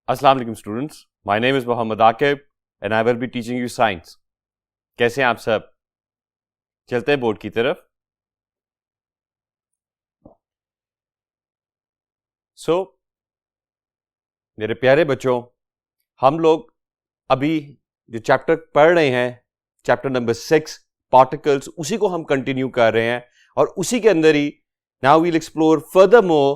अस्सलाम वालेकुम students, my name is Mohammad Aqib and I will be teaching you science. कैसे हैं आप सब? चलते हैं बोर्ड की तरफ। मेरे प्यारे बच्चों, हम लोग अभी जो चैप्टर पढ़ रहे हैं, चैप्टर नंबर 6 पार्टिकल्स, उसी को हम कंटिन्यू कर रहे हैं और उसी के अंदर ही now we'll explore further more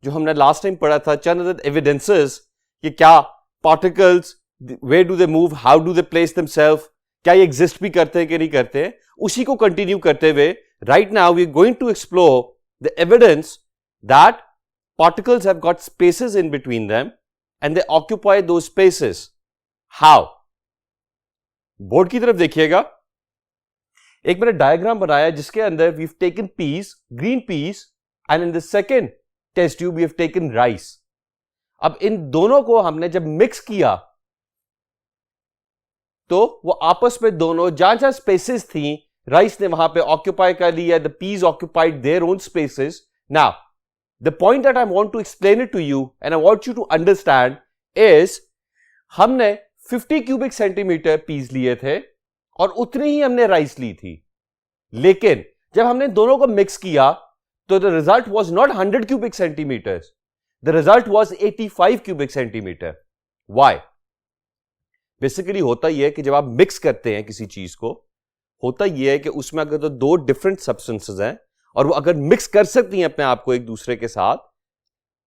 जो हमने लास्ट टाइम पढ़ा था, चंद एविडेंसेस कि क्या particles, where do they move, how do they place themselves, क्या ये एग्जिस्ट भी करते हैं कि नहीं करते हैं। उसी को कंटिन्यू करते हुए right now we are going to explore the evidence that particles have got spaces in between them and they occupy those spaces. How? Board की तरफ देखिएगा। एक मैंने डायग्राम बनाया जिसके अंदर we've taken peas, green peas, and in the second test tube we have taken rice. अब इन दोनों को हमने जब मिक्स किया तो वो आपस में दोनों जहां जहां स्पेसेस थी, राइस ने वहां पे ऑक्यूपाई कर लिया, the piece occupied their own spaces. Now the point that I want to explain it to you and I want you to understand is हमने 50 क्यूबिक सेंटीमीटर पीस लिए थे और उतनी ही हमने राइस ली थी, लेकिन जब हमने दोनों को मिक्स किया तो the result was not 100 cubic centimeters, the result was 85 cubic centimeter. Why? Basically होता यह है कि जब आप मिक्स करते हैं किसी चीज को, होता यह है कि उसमें अगर तो दो डिफरेंट सब्सटेंसेस हैं और वो अगर मिक्स कर सकती हैं अपने आप को एक दूसरे के साथ,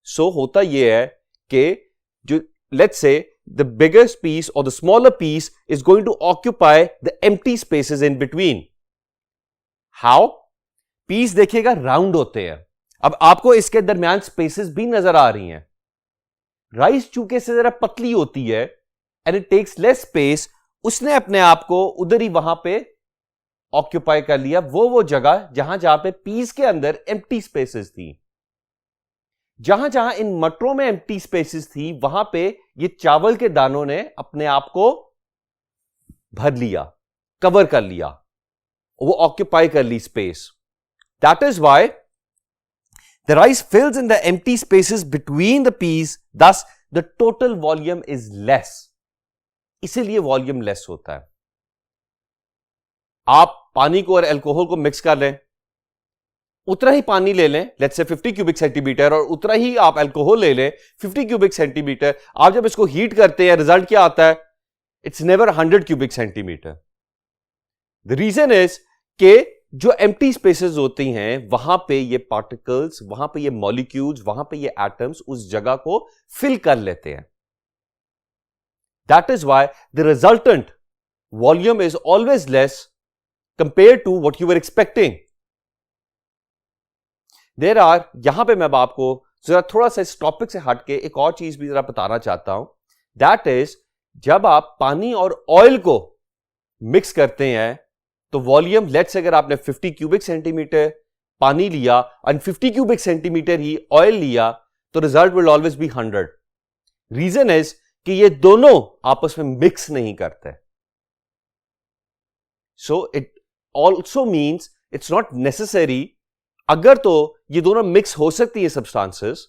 सो होता यह है कि जो let's say the biggest piece और the smaller piece is going to occupy the empty spaces in between. How? Piece देखिएगा राउंड होते हैं. अब आपको इसके दरमियान स्पेसेस भी नजर आ रही हैं. राइस चूंकि से जरा पतली होती है and it takes less space, उसने अपने आप को उधर ही वहां पे ऑक्यूपाई कर लिया, वो जगह जहां जहां पे पीस के अंदर एम्प्टी स्पेसेस थी. जहां जहां इन मटरों में एम्प्टी स्पेसेस थी वहां पे ये चावल के दानों ने अपने आप को भर लिया, कवर कर लिया, वो ऑक्यूपाई कर ली space. That is why the rice fills in the empty spaces between the piece, thus the total volume is less. इसीलिए वॉल्यूम लेस होता है. आप पानी को और अल्कोहल को मिक्स कर लें, उतना ही पानी ले लें, लेट्स से 50 क्यूबिक सेंटीमीटर, और उतना ही आप अल्कोहल ले लें 50 क्यूबिक सेंटीमीटर. आप जब इसको हीट करते हैं रिजल्ट क्या आता है? It's never 100 cubic centimetre. The reason is कि जो एम्प्टी स्पेसेस होती हैं वहां पे ये पार्टिकल्स, वहां पे ये मॉलिक्यूल्स, वहां पे ये एटम्स उस जगह को फिल कर लेते हैं. That is why the resultant volume is always less compared to what you were expecting. There are, यहां पे मैं आपको जरा थोड़ा सा इस टॉपिक से हटके एक और चीज भी जरा बताना चाहता हूं. दैट इज, जब आप पानी और ऑयल को मिक्स करते हैं तो वॉल्यूम, लेट्स अगर आपने 50 क्यूबिक सेंटीमीटर पानी लिया और 50 क्यूबिक सेंटीमीटर ही ऑयल लिया तो result will always be 100. Reason is कि ये दोनों आपस में मिक्स नहीं करते. So it also means it's not necessary. अगर तो ये दोनों मिक्स हो सकती है सब्सटेंसेस,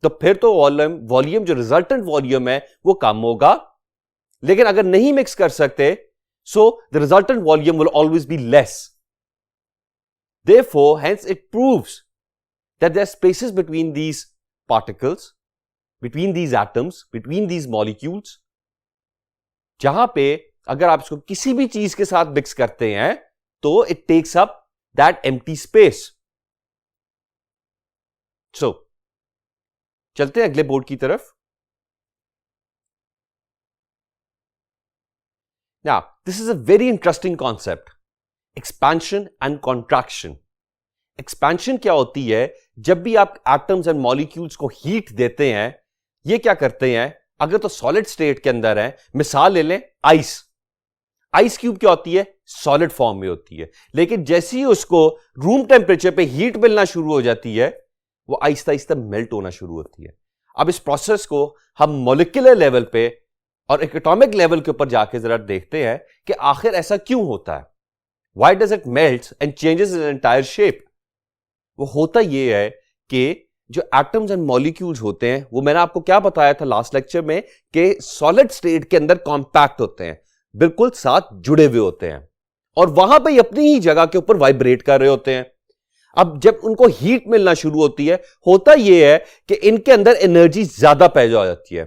तो फिर तो वॉल्यूम जो रिजल्टेंट वॉल्यूम है वो कम होगा. लेकिन अगर नहीं मिक्स कर सकते, so the resultant volume will always be less. Therefore, hence it proves that there are spaces between these particles, between these atoms, between these molecules, जहां पे अगर आप इसको किसी भी चीज के साथ मिक्स करते हैं तो it takes up that empty space. So, चलते हैं अगले बोर्ड की तरफ. Now, this is a very interesting concept. Expansion and contraction. Expansion क्या होती है? जब भी आप atoms and molecules को heat देते हैं, ये क्या करते हैं? अगर तो solid state के अंदर है, मिसाल ले लें आइस. आइस क्यूब क्या होती है? सॉलिड फॉर्म में होती है. लेकिन जैसे ही उसको रूम टेम्परेचर पे हीट मिलना शुरू हो जाती है, वो आहिस्ता आहिस्ता मेल्ट होना शुरू होती है. अब इस प्रोसेस को हम मॉलिक्यूलर लेवल पे और एटॉमिक लेवल के ऊपर जाके जरा देखते हैं कि आखिर ऐसा क्यों होता है. Why does it melt and changes in entire shape? वो होता यह है कि जो एटम्स एंड मॉलिक्यूल्स होते हैं वो मैंने आपको क्या बताया था लास्ट लेक्चर में कि सॉलिड स्टेट के अंदर कॉम्पैक्ट होते हैं, बिल्कुल साथ जुड़े हुए होते हैं और वहां पे अपनी ही जगह के ऊपर वाइब्रेट कर रहे होते हैं। अब जब उनको हीट मिलना शुरू होती है, होता यह है कि इनके अंदर एनर्जी ज्यादा पैदा हो जाती है।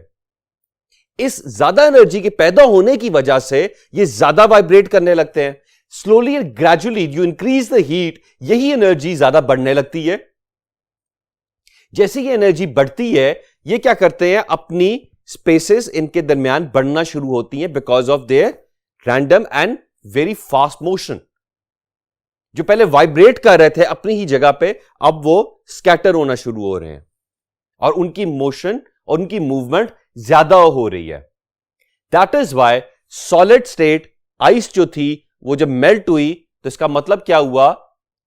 इस ज्यादा एनर्जी के पैदा होने की वजह से ये ज्यादा वाइब्रेट करने लगते हैं। Slowly and gradually you increase the heat, यही एनर्जी ज्यादा बढ़ने लगती है। जैसे ये एनर्जी बढ़ती है, ये क्या करते हैं, अपनी स्पेसेस इनके दरमियान बढ़ना शुरू होती हैं because of their random and very fast motion. जो पहले वाइब्रेट कर रहे थे अपनी ही जगह पे, अब वो स्कैटर होना शुरू हो रहे हैं और उनकी मोशन और उनकी मूवमेंट ज्यादा हो रही है। That is why solid state ice जो थी वो जब मेल्ट हुई तो इसका मतलब क्या हुआ,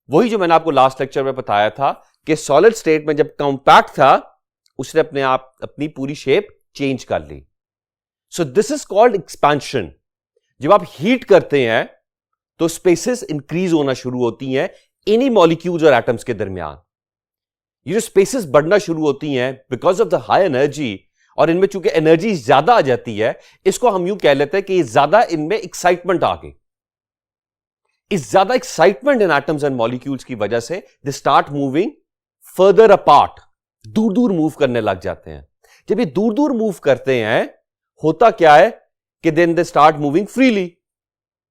वही जो मैंने आपको लास्ट लेक्चर में बताया था कि सॉलिड स्टेट में जब कॉम्पैक्ट था उसने अपने आप अपनी पूरी शेप चेंज कर ली। So this is called expansion. जब आप हीट करते हैं तो स्पेसेस इंक्रीज होना शुरू होती हैं इन्हीं मॉलिक्यूल्स और एटम्स के दरमियान। ये जो स्पेसेस बढ़ना शुरू होती हैं because of the high energy, और इनमें चूंकि एनर्जी ज्यादा आ जाती है, इसको हम यूं कह लेते हैं कि ज्यादा इनमें एक्साइटमेंट आ गई। इस ज्यादा excitement in atoms and molecules की वजह से दे स्टार्ट मूविंग फर्दर अपार्ट, दूर दूर मूव करने लग जाते हैं। जब ये दूर दूर मूव करते हैं, होता क्या है कि then they start moving freely.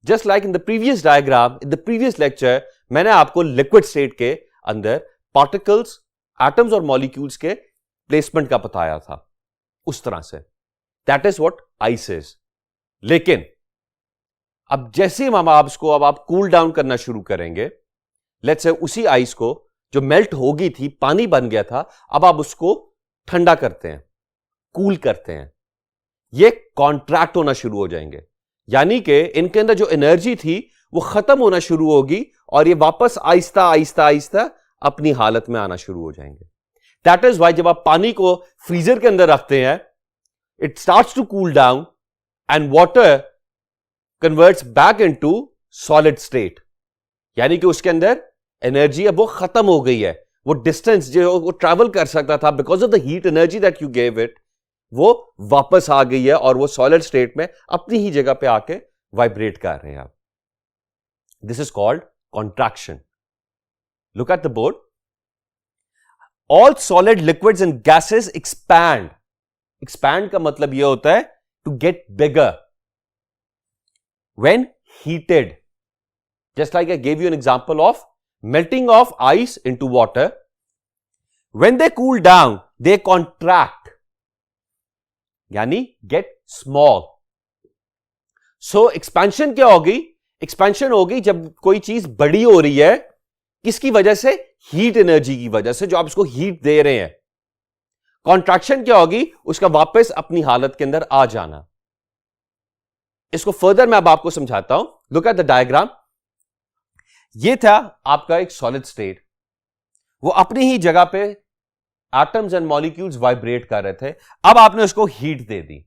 Just like in the previous diagram, in the previous lecture, मैंने आपको लिक्विड स्टेट के अंदर पार्टिकल्स, एटम्स और मॉलिक्यूल्स के प्लेसमेंट का बताया था, उस तरह से। That is what ice is. लेकिन अब जैसे हम आपको अब आप कूल डाउन करना शुरू करेंगे, लेट्स से उसी आइस को जो मेल्ट हो गई थी, पानी बन गया था, अब आप उसको ठंडा करते हैं, कूल करते हैं, ये कॉन्ट्रैक्ट होना शुरू हो जाएंगे। यानी कि इनके अंदर जो एनर्जी थी वो खत्म होना शुरू होगी और ये वापस आहिस्ता आहिस्ता आहिस्ता अपनी हालत में आना शुरू हो जाएंगे। दैट इज वाई जब आप पानी को फ्रीजर के अंदर रखते हैं, it starts to cool down and water converts back into solid state. यानी कि उसके अंदर एनर्जी अब वो खत्म हो गई है। वो डिस्टेंस जो वो ट्रैवल कर सकता था because of the heat energy that you gave it, वो वापस आ गई है और वो सॉलिड स्टेट में अपनी ही जगह पे आके वाइब्रेट कर रहे हैं आप। This is called contraction. Look at the board. All solid liquids and gases expand. Expand का मतलब यह होता है to get bigger when heated. Just like I gave you an example of melting of ice into water. When they cool down, they contract. यानी get small. So expansion क्या होगी? Expansion होगी जब कोई चीज बड़ी हो रही है, किसकी वजह से? हीट एनर्जी की वजह से, जो आप इसको हीट दे रहे हैं। कॉन्ट्रैक्शन क्या होगी? उसका वापस अपनी हालत के अंदर आ जाना। इसको फर्दर मैं अब आपको समझाता हूं। Look at the diagram. ये था आपका एक सॉलिड स्टेट, वो अपनी ही जगह पे एटम्स एंड मॉलिक्यूल्स वाइब्रेट कर रहे थे। अब आपने उसको हीट दे दी।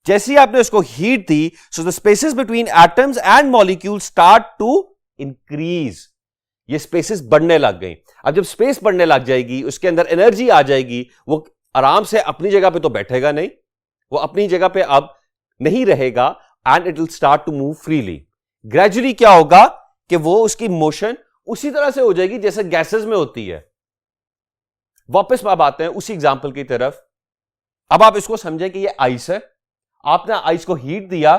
जैसे ही आपने उसको हीट दी, so the spaces between atoms and molecules start to increase. ये स्पेसेस बढ़ने लग गई। अब जब स्पेस बढ़ने लग जाएगी, उसके अंदर एनर्जी आ जाएगी, वो आराम से अपनी जगह पे तो बैठेगा नहीं, वो अपनी जगह पे अब नहीं रहेगा and it will start to move freely. Gradually क्या होगा कि वो उसकी मोशन उसी तरह से हो जाएगी जैसे गैसेस में होती है। वापस अब आते हैं उसी एग्जांपल की तरफ। अब आप इसको समझें कि ये आइस है। आपने आइस को हीट दिया,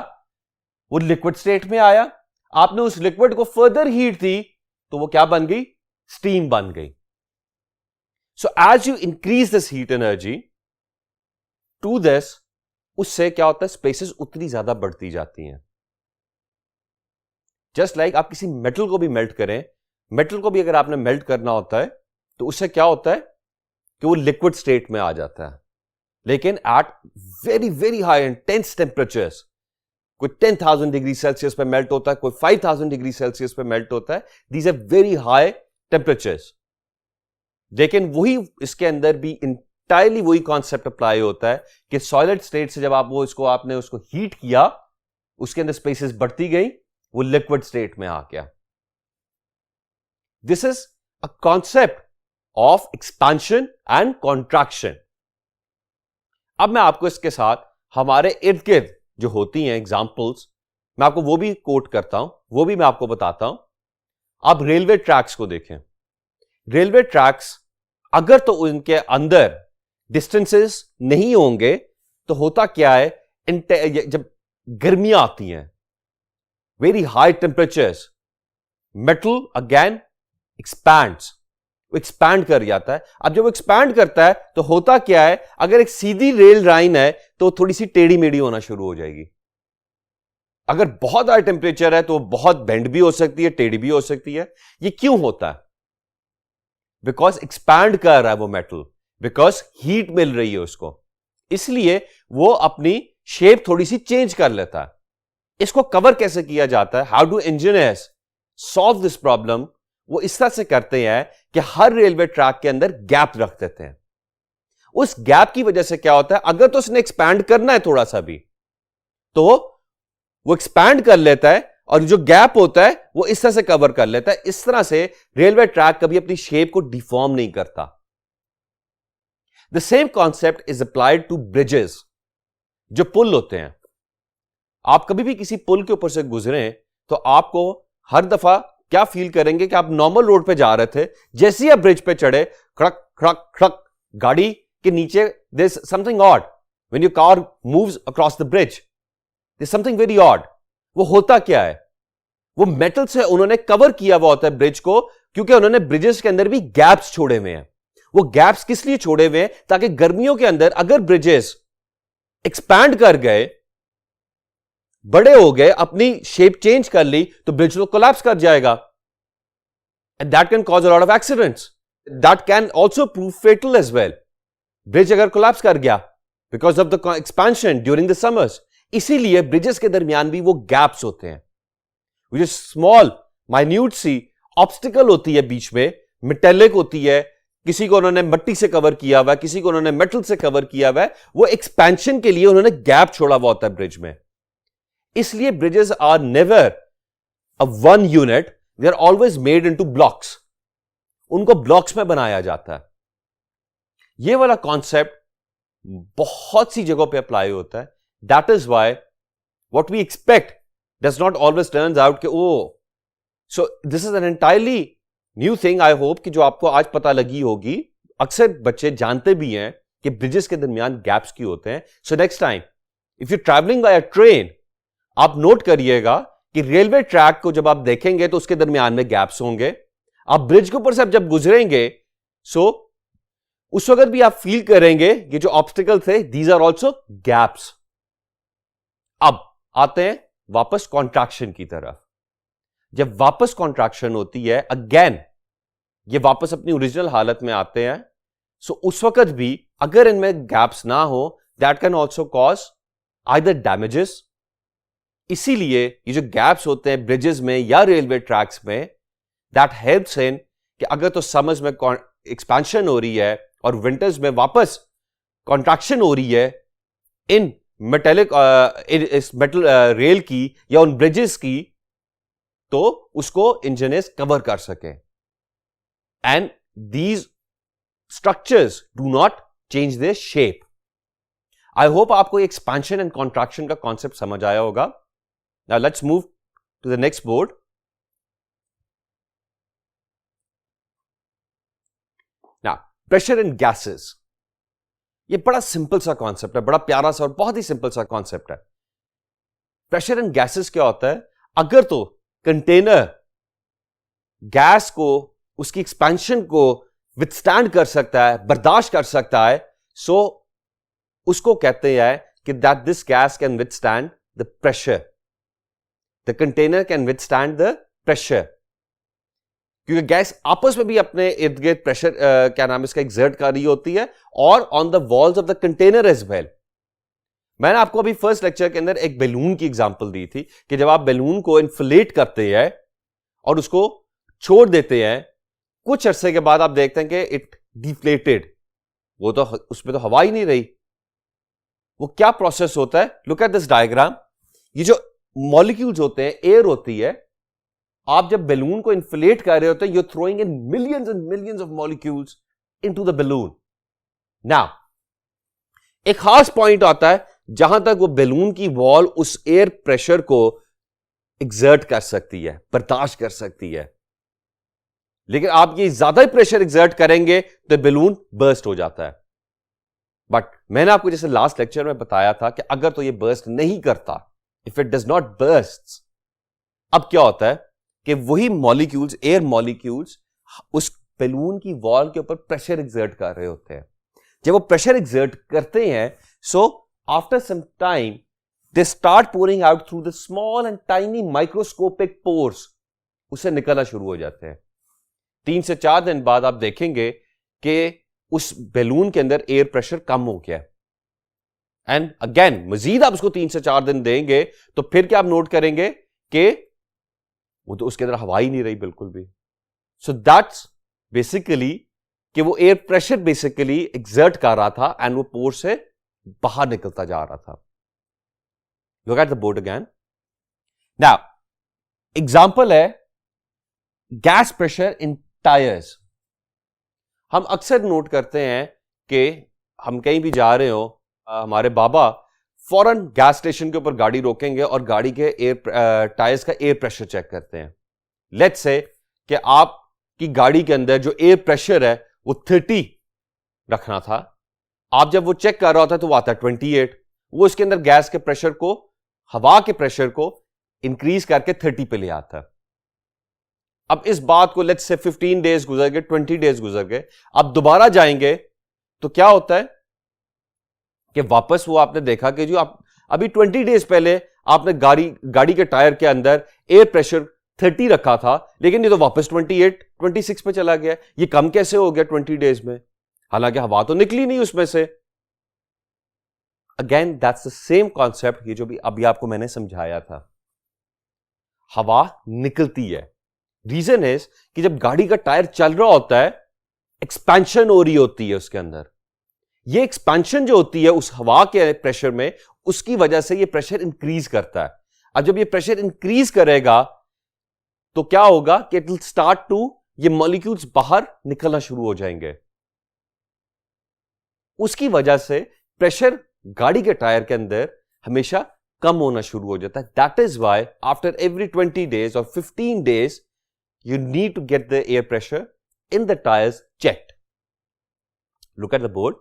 वो लिक्विड स्टेट में आया। आपने उस लिक्विड को फर्दर हीट दी तो वो क्या बन गई? स्टीम बन गई। So as you increase this heat energy to this, उससे क्या होता है? स्पेसेस उतनी ज्यादा बढ़ती जाती हैं। जस्ट लाइक आप किसी मेटल को भी मेल्ट करें, मेटल को भी अगर आपने मेल्ट करना होता है तो उससे क्या होता है कि वो लिक्विड स्टेट में आ जाता है। लेकिन at very very high and tense temperatures, कोई 10,000 डिग्री सेल्सियस पे मेल्ट होता है, कोई 5,000 डिग्री सेल्सियस पे मेल्ट होता है। These are very high temperatures. लेकिन वही इसके अंदर भी इंटायरली वही कॉन्सेप्ट अप्लाई होता है कि सॉलिड स्टेट से जब आपने उसको हीट किया, उसके अंदर स्पेसेस बढ़ती गई, वो लिक्विड स्टेट में आ गया। This is a concept of expansion and contraction. अब मैं आपको इसके साथ हमारे इर्द गिर्द जो होती हैं एग्जाम्पल्स, मैं आपको वो भी कोट करता हूं, वो भी मैं आपको बताता हूं। आप रेलवे ट्रैक्स को देखें। रेलवे ट्रैक्स अगर तो उनके अंदर डिस्टेंसेस नहीं होंगे तो होता क्या है, जब गर्मियां आती हैं, very high temperatures, metal again expands, वो एक्सपैंड कर जाता है। अब जब वो एक्सपैंड करता है तो होता क्या है, अगर एक सीधी रेल लाइन है तो थोड़ी सी टेढ़ी मेढ़ी होना शुरू हो जाएगी। अगर बहुत हाई टेम्परेचर है तो बहुत बेंड भी हो सकती है, टेढ़ी भी हो सकती है। ये क्यों होता है? बिकॉज एक्सपैंड कर रहा है वो मेटल, बिकॉज हीट मिल रही है उसको, इसलिए वो अपनी शेप थोड़ी सी चेंज कर लेता है। इसको कवर कैसे किया जाता है? How do engineers solve this problem? वो इस तरह से करते हैं कि हर रेलवे ट्रैक के अंदर गैप रख देते हैं। उस गैप की वजह से क्या होता है, अगर तो उसने एक्सपैंड करना है थोड़ा सा भी तो वो एक्सपैंड कर लेता है, और जो गैप होता है वो इस तरह से कवर कर लेता है। इस तरह से रेलवे ट्रैक कभी अपनी शेप को डिफॉर्म नहीं करता। The same concept is applied to bridges, जो पुल होते हैं। आप कभी भी किसी पुल के ऊपर से गुजरे तो आपको हर दफा क्या फील करेंगे कि आप नॉर्मल रोड पे जा रहे थे, जैसे ही आप ब्रिज पे चढ़े, खड़क खड़क खड़क, गाड़ी के नीचे there is something odd when your car moves across the bridge, there is something very odd. वो होता क्या है? वो मेटल से उन्होंने कवर किया हुआ होता है ब्रिज को, क्योंकि उन्होंने ब्रिजेस के अंदर भी गैप्स छोड़े हुए हैं। वो गैप्स किस लिए छोड़े हुए हैं? ताकि गर्मियों के अंदर अगर ब्रिजेस एक्सपैंड कर गए, बड़े हो गए, अपनी शेप चेंज कर ली, तो ब्रिज तो कोलैप्स कर जाएगा, and that can cause a lot of accidents, that can also prove fatal as well. Bridge अगर कोलैप्स कर गया because of the expansion during the summers, इसीलिए ब्रिजेस के दरमियान भी वो गैप्स होते हैं, जो स्मॉल माइन्यूट सी ऑब्स्टिकल होती है बीच में, मेटेलिक होती है, किसी को उन्होंने मिट्टी से कवर किया हुआ है, किसी को उन्होंने मेटल से कवर किया हुआ है, वो एक्सपेंशन के लिए उन्होंने गैप छोड़ा हुआ होता है ब्रिज में। इसलिए bridges are never a one unit, they are always made into blocks. उनको ब्लॉक्स में बनाया जाता है। ये वाला कॉन्सेप्ट बहुत सी जगहों पे अप्लाई होता है। That is why what we expect does not always turns out कि oh, so this is an entirely new thing. I hope कि जो आपको आज पता लगी होगी। अक्सर बच्चे जानते भी हैं कि ब्रिजेस के दरमियान गैप्स क्यों होते हैं। So next time if you travelling by a train, आप नोट करिएगा कि रेलवे ट्रैक को जब आप देखेंगे तो उसके दरमियान में गैप्स होंगे। आप ब्रिज के ऊपर से जब गुजरेंगे, सो उस वक्त भी आप फील करेंगे कि जो ऑब्स्टिकल थे, दीज आर ऑल्सो गैप्स। अब आते हैं वापस कॉन्ट्रैक्शन की तरफ। जब वापस कॉन्ट्रैक्शन होती है, अगेन ये वापस अपनी ओरिजिनल हालत में आते हैं। सो उस वक्त भी अगर इनमें गैप्स ना हो, that can also cause either damages. इसीलिए ये जो गैप्स होते हैं ब्रिजेस में या रेलवे ट्रैक्स में, दैट हेल्प्स इन कि अगर तो समर्स में एक्सपेंशन हो रही है और विंटर्स में वापस कॉन्ट्रैक्शन हो रही है इन मेटेलिक इस मेटल रेल की या उन ब्रिजेस की, तो उसको इंजीनियर्स कवर कर सके। And these structures do not change their shape. I hope आपको एक्सपेंशन एंड कॉन्ट्रैक्शन का कॉन्सेप्ट समझ आया होगा। Now let's move to the next board. Now pressure in gases, ये बड़ा सिंपल सा कॉन्सेप्ट है, बड़ा प्यारा सा और बहुत ही सिंपल सा कॉन्सेप्ट है। प्रेशर इन गैसेस क्या होता है? अगर तो कंटेनर गैस को, उसकी एक्सपेंशन को विथस्टैंड कर सकता है, बर्दाश्त कर सकता है, सो उसको कहते हैं कि that this gas can withstand the pressure, the container can withstand the pressure. क्योंकि गैस आपस में भी अपने इर्द गिर्द प्रेशर क्या नाम इसका एक्सर्ट कर रही होती है, और on the walls of the container as well. मैंने आपको अभी फर्स्ट लेक्चर के अंदर एक बैलून की एग्जांपल दी थी कि जब आप बैलून को इन्फ्लेट करते हैं और उसको छोड़ देते हैं, कुछ अरसे के बाद आप देखते हैं कि इट डिफ्लेटेड, वो तो उसमें तो हवा ही नहीं रही। वो क्या प्रोसेस होता है? Look at this diagram. ये जो मॉलिक्यूल्स होते हैं, एयर होती है, आप जब बैलून को इन्फ्लेट कर रहे होते हैं, you are throwing in millions and millions of molecules into the balloon. Now, एक खास पॉइंट आता है जहां तक वो बैलून की वॉल उस एयर प्रेशर को एक्सर्ट कर सकती है, बर्दाश्त कर सकती है, लेकिन आप ये ज्यादा प्रेशर एक्सर्ट करेंगे तो बैलून बर्स्ट हो जाता है. बट मैंने आपको जैसे लास्ट लेक्चर में बताया था कि अगर तो ये बर्स्ट नहीं करता, if it does not burst, अब क्या होता है कि वही मॉलिक्यूल्स, एयर मॉलिक्यूल्स उस बैलून की वॉल के ऊपर प्रेशर एक्सर्ट कर रहे होते हैं. जब वो प्रेशर एक्सर्ट करते हैं, so after some time they start pouring out through the small and tiny microscopic pores, उसे निकलना शुरू हो जाते हैं. 3 से 4 दिन बाद आप देखेंगे कि उस बैलून के अंदर एयर प्रेशर कम हो गया. एंड अगेन मजीद आप उसको 3 से 4 दिन देंगे तो फिर क्या आप नोट करेंगे कि वो तो उसके अंदर हवा ही नहीं रही बिल्कुल भी. सो दैट्स बेसिकली कि वो एयर प्रेशर बेसिकली एक्सर्ट कर रहा था एंड वो पोर से बाहर निकलता जा रहा था. Look at the board again. Now example है गैस प्रेशर इन टायर्स. हम अक्सर नोट करते हैं कि हम कहीं भी जा रहे हो, हमारे बाबा फौरन गैस स्टेशन के ऊपर गाड़ी रोकेंगे और गाड़ी के टायर्स का एयर प्रेशर चेक करते हैं. लेट्स से कि आपकी गाड़ी के अंदर जो एयर प्रेशर है वो 30 रखना था. आप जब वो चेक कर रहा होता है तो वो आता है 28. वो इसके अंदर गैस के प्रेशर को, हवा के प्रेशर को इंक्रीज करके 30 पे ले आता है. अब इस बात को लेट्स से 15 डेज गुजर गए, 20 डेज गुजर गए, आप दोबारा जाएंगे तो क्या होता है कि वापस वो आपने देखा कि जो आप अभी 20 डेज पहले आपने गाड़ी के टायर के अंदर एयर प्रेशर 30 रखा था, लेकिन ये तो वापस 28, 26 पे चला गया. ये कम कैसे हो गया 20 डेज में, हालांकि हवा तो निकली नहीं उसमें से. Again that's the same concept, ये जो भी अभी आपको मैंने समझाया था. हवा निकलती है. रीजन इज कि जब गाड़ी का टायर चल रहा होता है, एक्सपेंशन हो रही होती है उसके अंदर. ये एक्सपेंशन जो होती है उस हवा के प्रेशर में, उसकी वजह से ये प्रेशर इंक्रीज करता है. अब जब ये प्रेशर इंक्रीज करेगा तो क्या होगा कि इट विल स्टार्ट टू, ये मॉलिक्यूल्स बाहर निकलना शुरू हो जाएंगे. उसकी वजह से प्रेशर गाड़ी के टायर के अंदर हमेशा कम होना शुरू हो जाता है. That is why after every 20 days और 15 days you need to get the air pressure in the tires checked. Look at the board.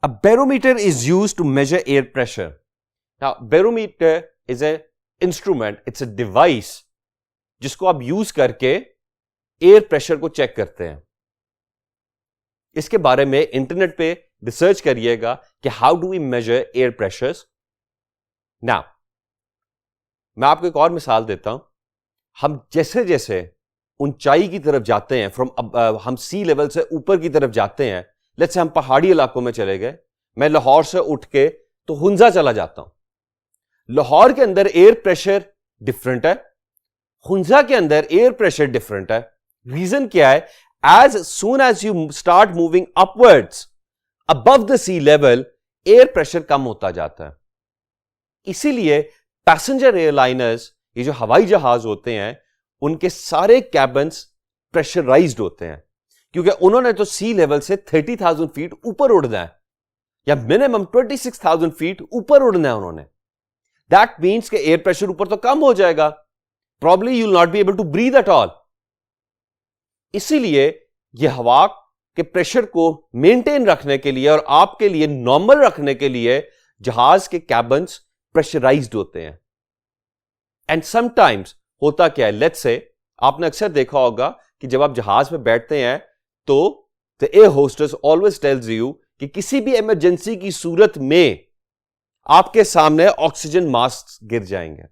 A barometer is used to measure air pressure. Now, barometer is an instrument, it's a device जिसको आप use करके air pressure को check करते हैं. इसके बारे में internet पे रिसर्च करिएगा कि how do we measure air pressures. Now मैं आपको एक और मिसाल देता हूं. हम जैसे जैसे ऊंचाई की तरफ जाते हैं, हम सी लेवल से ऊपर की तरफ जाते हैं, लेट्स से हम पहाड़ी इलाकों में चले गए. मैं लाहौर से उठ के तो हुंजा चला जाता हूं. लाहौर के अंदर एयर प्रेशर डिफरेंट है, हुंजा के अंदर एयर प्रेशर डिफरेंट है. रीजन क्या है? As soon as you start moving upwards above the sea level, air pressure कम होता जाता है. इसीलिए पैसेंजर एयरलाइनर्स, ये जो हवाई जहाज होते हैं, उनके सारे कैबिन्स प्रेशराइज्ड होते हैं, क्योंकि उन्होंने तो सी लेवल से 30,000 फीट ऊपर उड़ना है, या मिनिमम 26,000 फीट ऊपर उड़ना है उन्होंने. दैट मीन्स कि एयर प्रेशर ऊपर तो कम हो जाएगा, probably you will not be able to breathe at all. इसीलिए यह हवा के प्रेशर को मेंटेन रखने के लिए और आपके लिए नॉर्मल रखने के लिए जहाज के कैबिन्स प्रेशराइज्ड होते हैं. एंड समटाइम्स होता क्या है, लेट्स से आपने अक्सर देखा होगा कि जब आप जहाज में बैठते हैं तो the air hostess always tells you कि किसी भी इमरजेंसी की सूरत में आपके सामने ऑक्सीजन मास्क गिर जाएंगे.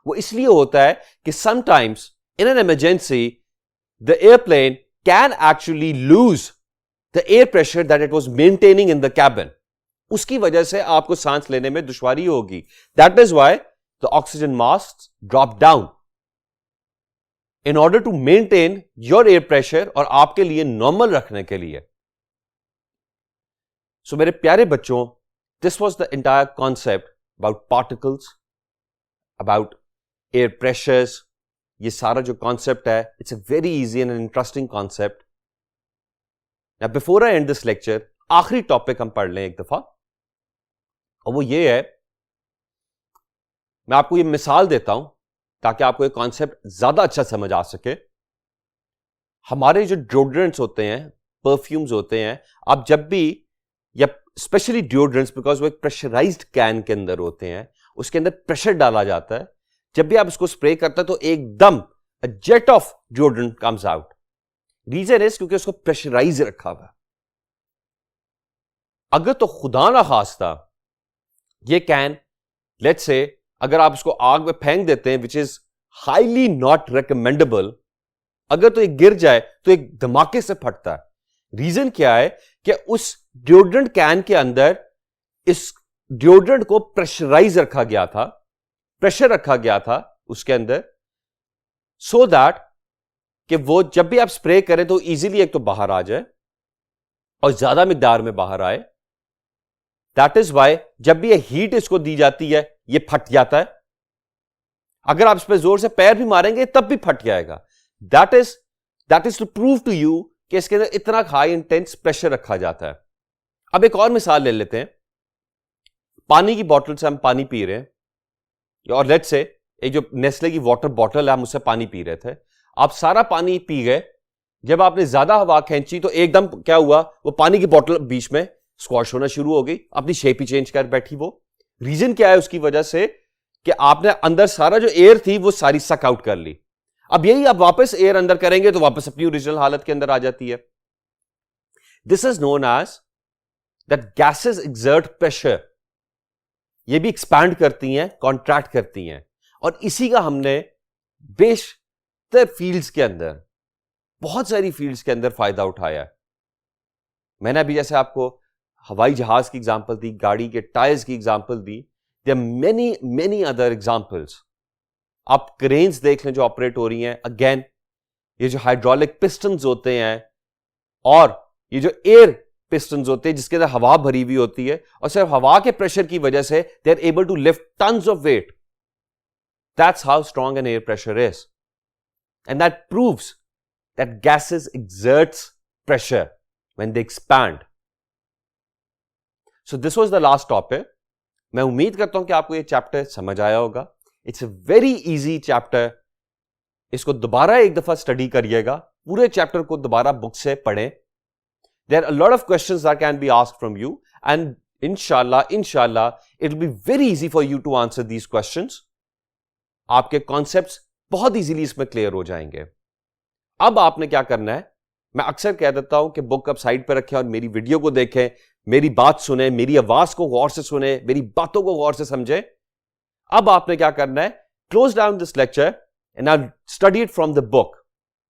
वो इसलिए होता है कि sometimes in an emergency the airplane can actually lose the air pressure that it was maintaining in the cabin. उसकी वजह से आपको सांस लेने में दुश्वारी होगी. That is why the oxygen mask drop down in order to maintain your air pressure और आपके लिए नॉर्मल रखने के लिए. सो मेरे प्यारे बच्चों, this was the entire concept about particles, about air pressures, ये सारा जो कॉन्सेप्ट है, it's a very easy and interesting concept. Now before I and this lecture, आखिरी टॉपिक हम पढ़ लें एक दफा, और वो ये है, मैं आपको ये मिसाल देता हूं ताकि आपको ये कॉन्सेप्ट ज्यादा अच्छा समझ आ सके। हमारे जो डिओड्रेंट्स होते हैं, परफ्यूम्स होते हैं, आप जब भी, या स्पेशली डिओड्रेंट्स, बिकॉज वो एक प्रेशराइज्ड कैन के अंदर होते हैं, उसके अंदर प्रेशर डाला जाता है। जब भी आप इसको स्प्रे करते हैं तो एकदम jet of deodorant comes out. Reason is क्योंकि उसको प्रेशराइज रखा हुआ। अगर तो खुदा ना खास्ता ये कैन, लेट्स से, अगर आप इसको आग में फेंक देते हैं, which is highly not recommendable, अगर तो ये गिर जाए तो एक धमाके से फटता है। रीजन क्या है कि उस डिओड्रेंट कैन के अंदर इस डिओड्रेंट को प्रेशराइज रखा गया था, प्रेशर रखा गया था उसके अंदर, सो दैट कि वो जब भी आप स्प्रे करें तो इजीली एक तो बाहर आ जाए और ज्यादा मिकदार में बाहर आए। दैट इज वाई जब भी ये हीट इसको दी जाती है ये फट जाता है। अगर आप इस पर जोर से पैर भी मारेंगे तब भी फट जाएगा। That is to prove to you कि इसके अंदर इतना हाई इंटेंस प्रेशर रखा जाता है। अब एक और मिसाल ले लेते हैं। पानी की बोतल से हम पानी पी रहे हैं, और लेट्स से एक जो नेस्ले की वाटर बॉटल है, हम उससे पानी पी रहे थे, आप सारा पानी पी गए। जब आपने ज्यादा हवा खींची तो एकदम क्या हुआ, वो पानी की बोतल बीच में स्क्वॉश होना शुरू हो गई, अपनी शेप ही चेंज कर बैठी वो। रीजन क्या है उसकी वजह से कि आपने अंदर सारा जो एयर थी वो सारी सक आउट कर ली। अब यही आप वापस एयर अंदर करेंगे तो वापस अपनी ओरिजिनल हालत के अंदर आ जाती है। This is known as that gases exert pressure. ये भी एक्सपैंड करती हैं, कॉन्ट्रैक्ट करती हैं, और इसी का हमने बेशतर फील्ड्स के अंदर, बहुत सारी फील्ड्स के अंदर फायदा उठाया है। मैंने अभी जैसे आपको हवाई जहाज की एग्जांपल दी, गाड़ी के टायर्स की एग्जांपल दी, there many many other examples. आप क्रेन्स देख लें जो ऑपरेट हो रही हैं, अगेन ये जो हाइड्रोलिक पिस्टन्स होते हैं और ये जो एयर पिस्टन्स होते हैं जिसके अंदर हवा भरी हुई होती है, और सिर्फ हवा के प्रेशर की वजह से they are able to lift tons of weight. That's how strong an air pressure is, and that proves that gases exerts pressure when they expand. So this was the last topic. मैं उम्मीद करता हूं कि आपको ये chapter समझ आया होगा। It's a very easy chapter. इसको दोबारा एक दफा स्टडी करिएगा, पूरे चैप्टर को दोबारा बुक से पढ़ें। There are a lot of questions that can be asked from you, and inshallah, it will be very easy for you to answer these questions. आपके concepts बहुत easily इसमें clear हो जाएंगे। अब आपने क्या करना है, मैं अक्सर कह देता हूं कि बुक आप साइड पर रखें और मेरी वीडियो को देखें, मेरी बात सुने, मेरी आवाज को गौर से सुने, मेरी बातों को गौर से समझें। अब आपने क्या करना है, close down this lecture and I'll study it from the book,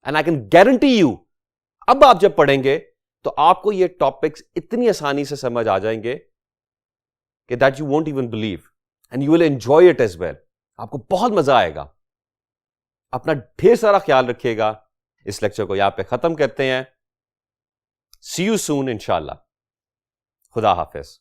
and I can guarantee you, अब आप जब पढ़ेंगे तो आपको ये टॉपिक्स इतनी आसानी से समझ आ जाएंगे कि that you won't even believe, and you will enjoy it as well. आपको बहुत मजा आएगा। अपना ढेर सारा ख्याल रखिएगा। इस लेक्चर को यहां पे खत्म करते हैं। सी यू सून इंशाल्लाह। खुदा हाफिज।